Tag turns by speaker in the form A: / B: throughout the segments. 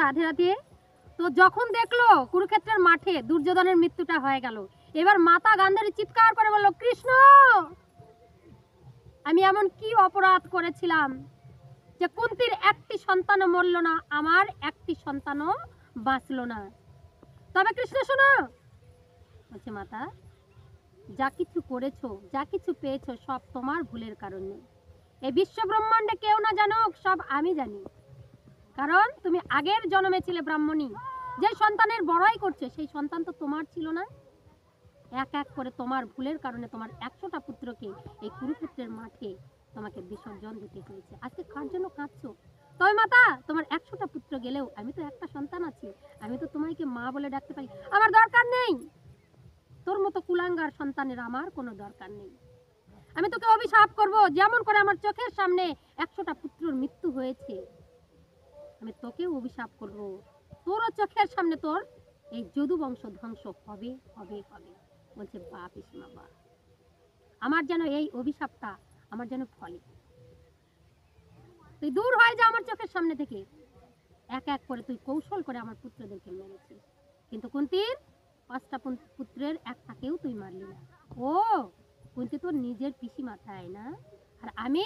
A: রাধে রাধে। তো যখন দেখলো কুরুক্ষেত্রের মাঠে দুর্যোধনের মৃত্যুটা হয়ে গেল, এবার মাতা গান্ধারী চিৎকার করে বলল, কৃষ্ণ আমি এমন কি অপরাধ করেছিলাম যে কুন্তির একটি সন্তানও মরল না, আমার একটি সন্তানও বাঁচলো না। তবে কৃষ্ণ শোনো, বলছে মাতা যা কিছু করেছো, যা কিছু পেয়েছো সব তোমার ভুলের কারণে। এই বিশ্ব ব্রহ্মাণ্ডে কেউ না জানুক, সব আমি জানি। কারণ তুমি আগের জন্মে ছিলে ব্রাহ্মণী, যে সন্তানের বড়াই করছে সেই সন্তান তো তোমার ছিল না। এক এক করে তোমার ভুলের কারণে তোমার 100টা পুত্রকে এই কুরুক্ষেত্রের মাঠে তোমাকে বিসর্জন দিতে হয়েছে। আজকে কার জন্য কাঁদছো? তবে মাতা তোমার 100টা পুত্র গেলেও আমি তো একটা সন্তান আছি, আমি তো তোমাকে মা বলে ডাকতে পারি, আমার দরকার নেই। তোর মতো কুলাঙ্গার সন্তানের আমার কোনো দরকার নেই। আমি তোকে অভিশাপ করব, যেমন করে আমার চোখের সামনে 100টা পুত্রর মৃত্যু হয়েছে, আমি তোকেও অভিশাপ করব, তোরও চোখের সামনে তোর এই যদু বংশ ধ্বংস হবে হবে হবে। বলছে বা পিসমা বা, আমার যেন এই অভিশাপটা আমার যেন ফলে, তুই দূর হয়ে যা আমার চোখের সামনে থেকে। এক এক করে তুই কৌশল করে আমার পুত্রদেরকে মেরেছিস, কিন্তু কুন্তির 5টা পুত্রের একটাকেও তুই মারলি না। ও কুন্তি তোর নিজের পিসিমা, তাই না? আর আমি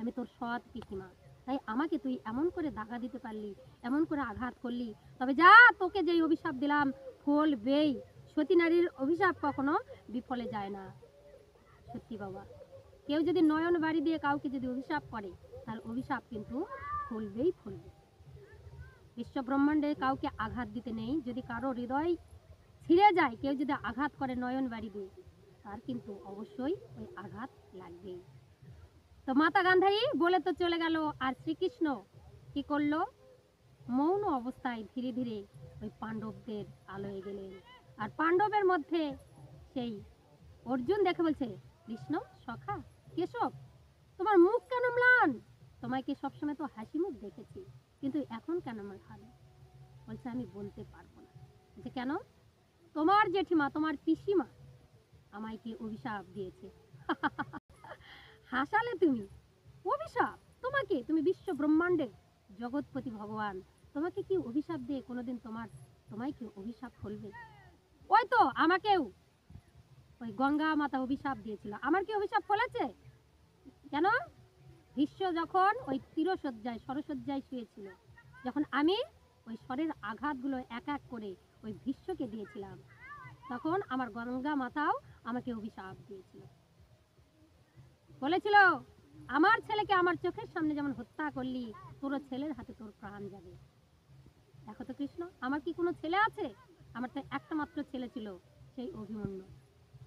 A: আমি তোর সৎ পিসিমা, তাই আমাকে তুই এমন করে দাগা দিতে পারলি, এমন করে আঘাত করলি। তবে যা, তোকে যেই অভিশাপ দিলাম ফল বেই। সতী নারীর অভিশাপ কখনো বিফলে যায় না। সত্যি বাবা, কেউ যদি নয়ন বাড়ি দিয়ে কাউকে যদি অভিশাপ করে, তার অভিশাপ কিন্তু ফলবেই ফলবে। বিশ্ব ব্রহ্মাণ্ডে কাউকে আঘাত দিতে নেই। যদি কারো হৃদয় ছিঁড়ে যায়, কেউ যদি আঘাত করে নয়ন বাড়ি দিয়ে, তার কিন্তু অবশ্যই ওই আঘাত লাগবেই। তো মাতা গান্ধারী বলে তো চলে গেল, আর শ্রীকৃষ্ণ কি করলো? মৌন অবস্থায় ধীরে ধীরে ওই পাণ্ডবদের আলোয় গেলেন। আর পাণ্ডবের মধ্যে সেই অর্জুন দেখে বলছে, কৃষ্ণ সখা কেশব, তোমার মুখ কেন ম্লান? তোমাকে সবসময় তো হাসি মুখ দেখেছি, কিন্তু এখন কেন ম্লান? বলছে আমি বলতে পারবো না। বলছে কেন? তোমার জেঠিমা, তোমার পিসিমা আমাকে অভিশাপ দিয়েছে। হাসালে তুমি? অভিশাপ তোমাকে? তুমি বিশ্ব ব্রহ্মাণ্ডের জগৎপতি ভগবান, তোমাকে কি অভিশাপ দিয়ে কোনোদিন তোমায় কি অভিশাপ ফলবে? ওই তো আমাকেও ওই গঙ্গা মাতা অভিশাপ দিয়েছিল, আমার কি অভিশাপ ফলেছে? কেন? ভীষ্ম যখন ওই তীরসজ্জায় সরসজ্জায় শুয়েছিল, যখন আমি ওই স্বরের আঘাতগুলো এক এক করে ওই ভীষ্মকে দিয়েছিলাম, তখন আমার গঙ্গা মাতাও আমাকে অভিশাপ দিয়েছিল। বলেছিল, আমার ছেলেকে আমার চোখের সামনে যেমন হত্যা করলি, তোর ছেলের হাতে তোর প্রাণ যাবে। দেখো তো কৃষ্ণ, আমার কি কোনো ছেলে আছে? আমার তো একটা মাত্র ছেলে ছিল, সেই অভিমন্যু।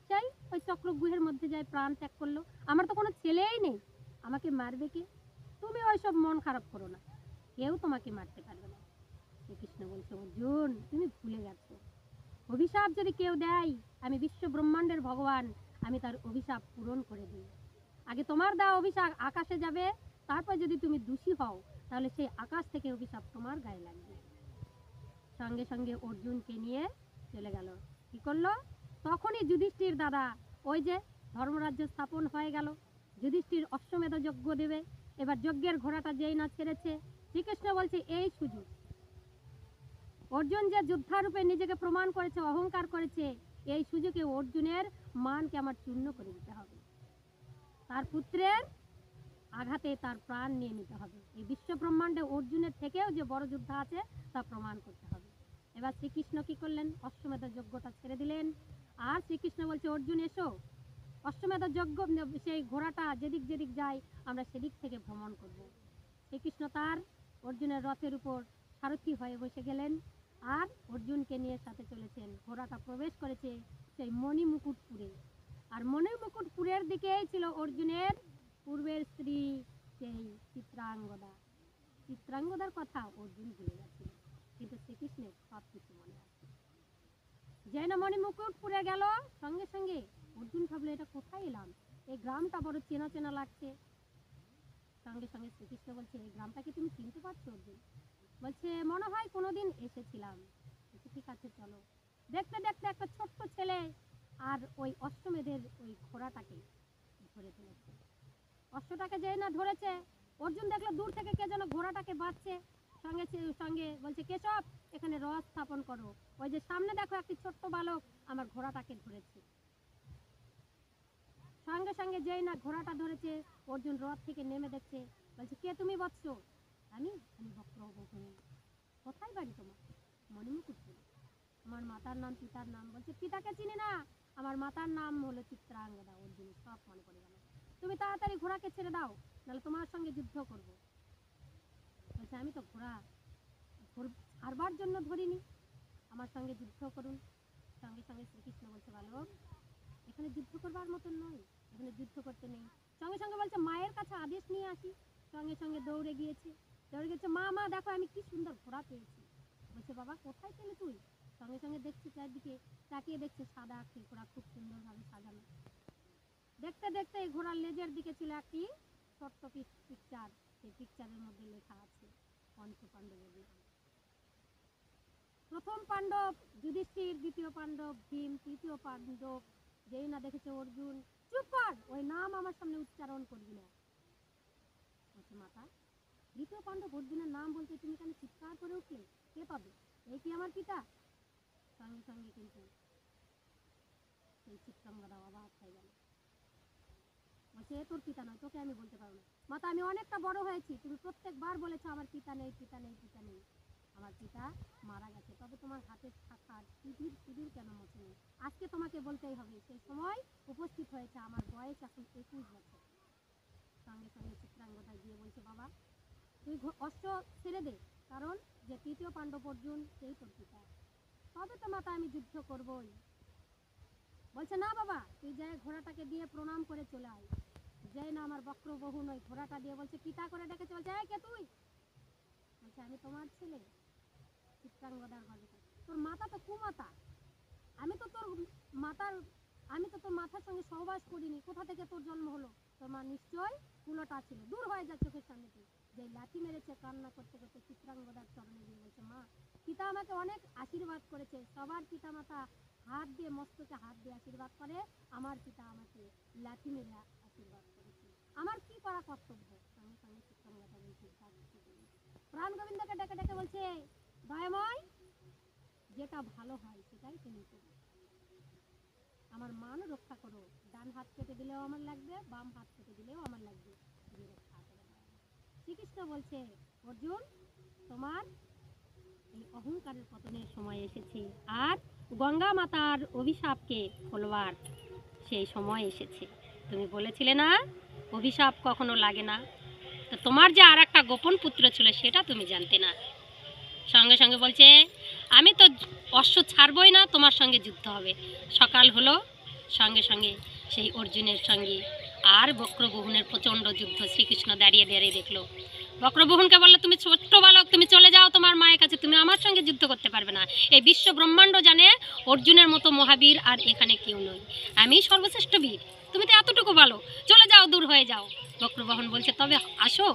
A: সেই ওই চক্রগুহের মধ্যে যায় প্রাণ ত্যাগ করলো। আমার তো কোনো ছেলেই নেই, আমাকে মারবে কে? তুমি ওইসব মন খারাপ করো না, কেউ তোমাকে মারতে পারবে না। শ্রীকৃষ্ণ বলছে, অর্জুন তুমি ভুলে গেছো, অভিশাপ যদি কেউ দেয়, আমি বিশ্ব ব্রহ্মাণ্ডের ভগবান, আমি তার অভিশাপ পূরণ করে দিই। আগে তোমার দেওয়া অভিশাপ আকাশে যাবে, তারপর যদি তুমি দোষী হও, তাহলে সেই আকাশ থেকে অভিশাপ তোমার গায়ে লাগবে। সঙ্গে সঙ্গে অর্জুনকে নিয়ে চলে গেল। কি করলো? তখনই যুধিষ্ঠির দাদা, ওই যে ধর্মরাজ্য স্থাপন হয়ে গেল, যুধিষ্ঠির অশ্বমেধ যজ্ঞ দেবে। এবার যজ্ঞের ঘোড়াটা যেই না ছেড়েছে, শ্রীকৃষ্ণ বলছে এই সুযোগ। অর্জুন যে যোদ্ধারূপে নিজেকে প্রমাণ করেছে, অহংকার করেছে, এই সুযোগে অর্জুনের মানকে আমার চূর্ণ করে দিতে হবে। তার পুত্রের আঘাতে তার প্রাণ নিয়ে নিতে হবে। এই বিশ্ব ব্রহ্মাণ্ডে অর্জুনের থেকেও যে বড় যোদ্ধা আছে তা প্রমাণ করতে হবে। এবার শ্রীকৃষ্ণ কি করলেন? অশ্বমেধ যজ্ঞটা ছেড়ে দিলেন। আর শ্রীকৃষ্ণ বলছে, অর্জুন এসো, অশ্বমেধ যজ্ঞ, সেই ঘোড়াটা যেদিক যেদিক যায় আমরা সেদিক থেকে ভ্রমণ করব। শ্রীকৃষ্ণ তার অর্জুনের রথের উপর সারথি হয়ে বসে গেলেন, আর অর্জুনকে নিয়ে সাথে চলেছেন। ঘোড়াটা প্রবেশ করেছে সেই মণিমুকুটপুরে, আর মণিমুকুটপুরের দিকেই ছিল অর্জুনের পূর্বের স্ত্রী সেই চিত্রাঙ্গদা। চিত্রাঙ্গদার কথা অর্জুন ভুলে গেছিল, কিন্তু শ্রীকৃষ্ণের সব কিছু মনে আছে। যেন মণিমুকুটপুরে গেল, সঙ্গে সঙ্গে অর্জুন ভাবলো এটা কোথায় এলাম, এই গ্রামটা বড় চেনা চেনা লাগছে। সঙ্গে সঙ্গে শ্রীকৃষ্ণ বলছে, এই গ্রামটাকে তুমি চিনতে পারছো অর্জুন? বলছে মনে হয় কোনোদিন এসেছিলাম। ঠিক আছে চলো। দেখতে দেখতে একটা ছোট্ট ছেলে আর ওই অশ্বমেধের ওই ঘোড়াটাকে ধরে ফেলেছে। অশ্বটাকে যেই না ধরেছে, অর্জুন দেখলো দূর থেকে কে যেন ঘোড়াটাকে বাঁধছে। সঙ্গে সঙ্গে বলছে কেশব এখানে রথ স্থাপন করো। ওই যে সামনে দেখো একটি ছোট্ট বালক আমার ঘোড়াটাকে ধরেছে। সঙ্গে সঙ্গে যেই না ঘোড়াটা ধরেছে, অর্জুন রথ থেকে নেমে দেখছে, বলছে কে তুমি বৎস? আমি আমি বক্রবহু। কোথায় বাড়ি তোমার? মণিমুকুটপুর। আমার মাতার নাম পিতার নাম? বলছে পিতাকে চিনি না, আমার মাতার নাম হলো চিত্রাঙ্গদা। অর্জুন সব মনে পড়ে গেল। তুমি তাড়াতাড়ি ঘোড়াকে ছেড়ে দাও, নাহলে তোমার সঙ্গে যুদ্ধ করব। বলছে আমি তো ঘোড়া ছাড়বার জন্য ধরিনি, আমার সঙ্গে যুদ্ধ করুন। সঙ্গে সঙ্গে শ্রীকৃষ্ণ বলছে বালক এখানে যুদ্ধ করবার মতন নয়, এখানে যুদ্ধ করতে নেই। সঙ্গে সঙ্গে বলছে মায়ের কাছে আদেশ নিয়ে আসি। সঙ্গে সঙ্গে দৌড়ে গিয়েছে। মা মা দেখো আমি কি সুন্দর ঘোড়া পেয়েছি। বলছে বাবা কোথায় পেলে তুই? সঙ্গে সঙ্গে দেখছি চারদিকে, তাকিয়ে দেখছে সাদা একটি ঘোড়া খুব সুন্দরভাবে সাজানো। দেখতে দেখতে এই ঘোড়ার লেজের দিকে ছিল একটি ছোট্ট পিকচার। সেই পিকচারের মধ্যে লেখা আছে পঞ্চ পাণ্ডবের নাম। প্রথম পাণ্ডব যুধিষ্ঠির, দ্বিতীয় পাণ্ডব ভীম, তৃতীয় পাণ্ডব যেই না দেখেছে অর্জুন। চুপ কর, ওই নাম আমার সামনে উচ্চারণ করবি না। বলছে মাতা দ্বিতীয় পাণ্ডব অর্জুনের নাম বলতে তুমি কেন চিৎকার করে উঠলে? কে তবে? এই কি আমার পিতা? সঙ্গে সঙ্গে কিন্তু সেই চিত্রাঙ্গদা অবাক হয়ে গেল। বলছে এ তোর পিতা নয়, তোকে আমি বলতে পারবো না। মাতা আমি অনেকটা বড় হয়েছি, তুমি প্রত্যেকবার বলেছো আমার পিতা নেই পিতা নেই পিতা নেই। আমার পিতা মারা গেছে, তবে তোমার হাতের শাখার সিঁদুর কেন মোছেনি? আজকে তোমাকে বলতেই হবে। সেই সময় উপস্থিত হয়েছে, আমার বয়স এখন 21 বছর। সঙ্গে সঙ্গে চিত্রাঙ্গদা গিয়ে বলছে বাবা তুই অস্ত্র ছেড়ে দে, কারণ যে তৃতীয় পাণ্ডব অর্জুন সেই তোর পিতা। তবে তো মাতা আমি যুদ্ধ করবই। বলছে না বাবা তুই যাই ঘোড়াটাকে দিয়ে প্রণাম করে চলে আয়। যাই না আমার বক্রবহু নয়, ঘোড়াটা দিয়ে বলছে পিতা করে ডেকেছে। বলছে এই কে তুই? বলছে আমি তোমার ছেলে। চিত্রাঙ্গদার ঘরে তোর মাতা তো কুমাতা, আমি তো তোর মাথার সঙ্গে সহবাস করিনি, কোথা থেকে তোর জন্ম হলো? তোর মা নিশ্চয় কুলোটা ছিল। দূর হয়ে যা চোখের সামনে থেকে। যে লাঠি মেরেছে কান্না করতে করতে চিত্রাঙ্গদার চরণে গিয়ে বলছে মা পিতা আমাকে অনেক আশীর্বাদ করেছে। সবার পিতা মাতা হাত দিয়ে মস্তকে হাত দিয়ে আশীর্বাদ করে, আমার পিতা আমাকে লাঠি মেরে আশীর্বাদ করেছে। আমার কি করা কর্তব্য? সঙ্গে সঙ্গে চিত্রাঙ্গদা বলছে প্রাণ গোবিন্দকে ডেকে ডেকে বলছে দয়াময় যেটা ভালো হয় সেটাই তুমি করো, আমার মান রক্ষা করো। ডান হাত কেটে দিলেও আমার লাগবে, বাম হাত কেটে দিলেও আমার লাগবে, তুমি রক্ষা করো। শ্রীকৃষ্ণ বলছে অর্জুন তোমার এই অহংকারের পতনের সময় এসেছে, আর গঙ্গা মাতার অভিশাপকে ফলবার সেই সময় এসেছে। তুমি বলেছিলে না অভিশাপ কখনো লাগে না, তো তোমার যে আর একটা গোপন পুত্র ছিল সেটা তুমি জানতে না। সঙ্গে সঙ্গে বলছে আমি তো অশ্ব ছাড়বই না, তোমার সঙ্গে যুদ্ধ হবে। সকাল হলো, সঙ্গে সঙ্গে সেই অর্জুনের সঙ্গে আর বক্রবহুনের প্রচণ্ড যুদ্ধ। শ্রীকৃষ্ণ দাঁড়িয়ে দাঁড়িয়ে দেখলো। বক্রবহুনকে বললো তুমি ছোট্ট বালক, তুমি চলে যাও তোমার মায়ের কাছে, তুমি আমার সঙ্গে যুদ্ধ করতে পারবে না। এই বিশ্ব ব্রহ্মাণ্ড জানে অর্জুনের মতো মহাবীর আর এখানে কেউ নয়, আমি সর্বশ্রেষ্ঠ বীর, তুমি তো এতটুকু বলো, চলে যাও, দূর হয়ে যাও। বক্রবহুন বলছে তবে আসো,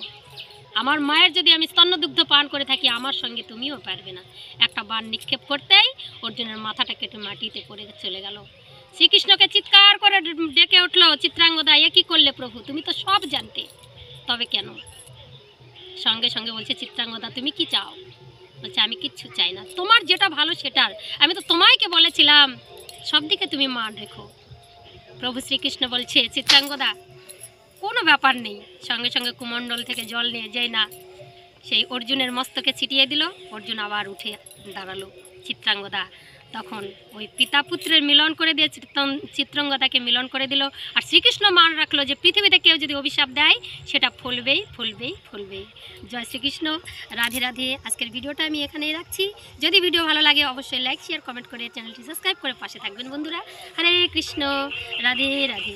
A: আমার মায়ের যদি আমি স্তন্যদুগ্ধ পান করে থাকি আমার সঙ্গে তুমিও পারবে না। একটা বাণ নিক্ষেপ করতেই অর্জুনের মাথাটা কেটে মাটিতে পড়ে চলে গেল। শ্রীকৃষ্ণকে চিৎকার করে ডেকে উঠলো চিত্রাঙ্গদা এ কি করলে প্রভু? তুমি তো সব জানতে, তবে কেন? সঙ্গে সঙ্গে বলছে চিত্রাঙ্গদা তুমি কি চাও? বলছে আমি কিচ্ছু চাই না, তোমার যেটা ভালো সেটার, আমি তো তোমাকে বলেছিলাম সব দিকে তুমি মান রেখো। প্রভু শ্রীকৃষ্ণ বলছে চিত্রাঙ্গদা কোনো ব্যাপার নেই। সঙ্গে সঙ্গে কুমণ্ডল থেকে জল নিয়ে যায় না সেই অর্জুনের মস্তকে ছিটিয়ে দিল। অর্জুন আবার উঠে দাঁড়ালো। চিত্রাঙ্গদা তখন ওই পিতা পুত্রের মিলন করে দিয়ে চিত্রাঙ্গদাকে মিলন করে দিল। আর শ্রীকৃষ্ণ মান রাখলো যে পৃথিবীতে কেউ যদি অভিশাপ দেয় সেটা ফলবেই ফলবেই ফলবেই। জয় শ্রীকৃষ্ণ, রাধে রাধে। আজকের ভিডিওটা আমি এখানেই রাখছি। যদি ভিডিও ভালো লাগে অবশ্যই লাইক শেয়ার কমেন্ট করে চ্যানেলটি সাবস্ক্রাইব করে পাশে থাকবেন বন্ধুরা। হরে কৃষ্ণ, রাধে রাধে।